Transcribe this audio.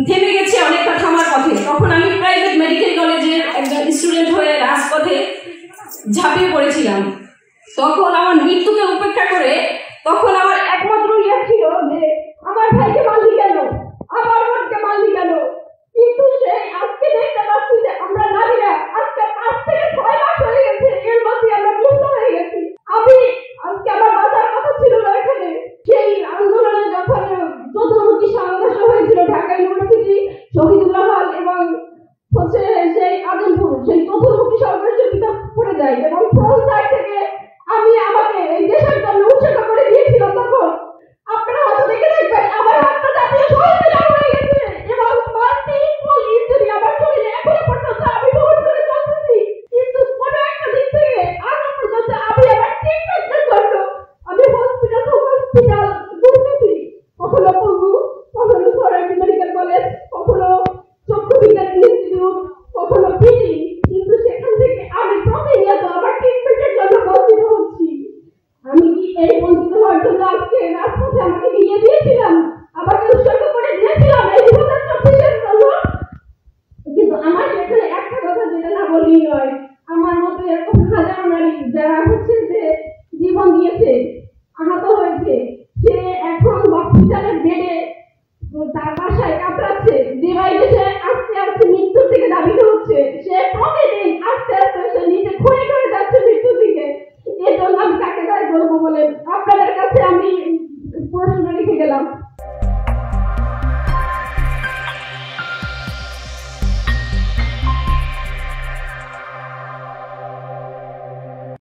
থেমে গেছে অনেকটা থামার পথে। তখন আমি প্রাইভেট মেডিকেল কলেজের একজন স্টুডেন্ট হয়ে রাজপথে ঝাঁপিয়ে পড়েছিলাম। তখন আমার মৃত্যুকে উপেক্ষা করে তখন আমার একমাত্র ইয়ে ছিল যে আমার ভাইকে মারলি কেন, আমার বোনকে মারলি কেন। কিন্তু সেই আজকে দেখতে পাচ্ছি যে আমরা নারীরা আজকে 5 থেকে 6 মাস হয়ে গেছে, এর মধ্যে আমরা মুক্ত হয়ে গেছি। আমি আজকে আমার বাঁচার কথা ছিল না এখানে। সেই আন্দোলনে যখন চতুর্মুখী সংঘর্ষ হয়েছিল ঢাকা ইউনিভার্সিটি, শহীদুল্লাহ হল এবং হচ্ছে সেই আজমপুর, সেই চতুর্মুখী সংঘর্ষের ভিতর পড়ে যায় এবং ফ্রন্ট সাইড থেকে আমি আমাকে এই দেশের জন্য উৎসর্গ করে দিয়েছিলাম। তখন আপনারা হয়তো দেখে দেখবেন আমার হাতটা জাতীয় শহীদে লাল হয়ে গেছে এবং মাল্টিপল ইনজুরি আমার শরীরে এখনো পর্যন্ত আমি বহন করে চলতেছি। কিন্তু কোনো একটা দিক থেকে আজ পর্যন্ত আমি আমার ট্রিটমেন্টের জন্য আমি হসপিটাল ঘুরতেছি। কখনো পঙ্গু, কখনো সরাইল মেডিকেল কলেজ, কখনো চক্ষু বিজ্ঞান ইনস্টিটিউট, কখনো পিজি। কিন্তু সেখান থেকে আমি প্রতিনিয়ত আমার ট্রিটমেন্টের জন্য বঞ্চিত হচ্ছি। আমি কি এই বঞ্চিত হওয়ার জন্য আজকে রাজপথে আমাকে নিয়ে দিয়েছিলাম, আমাকে উৎসর্গ করে দিয়েছিলাম এই 2024-এর জন্য? কিন্তু আমার সেখানে একটা কথা যেটা না বললেই নয়, আমার মতো এরকম হাজার নারী যারা হচ্ছে যে জীবন দিয়েছে, আহত হয়েছে, সে এখন হসপিটালের বেডে তার বাসায় কাঁপড়াচ্ছে, ডিভাইসে আস্তে আস্তে মৃত্যুর দিকে ধাবিত হচ্ছে। সে প্রতিদিন আস্তে আস্তে সে নিজে ক্ষয়ে করে যাচ্ছে মৃত্যুর দিকে। এর জন্য আমি কাকে দায় করবো বলেন? আপনাদের কাছে আমি প্রশ্ন রেখে গেলাম।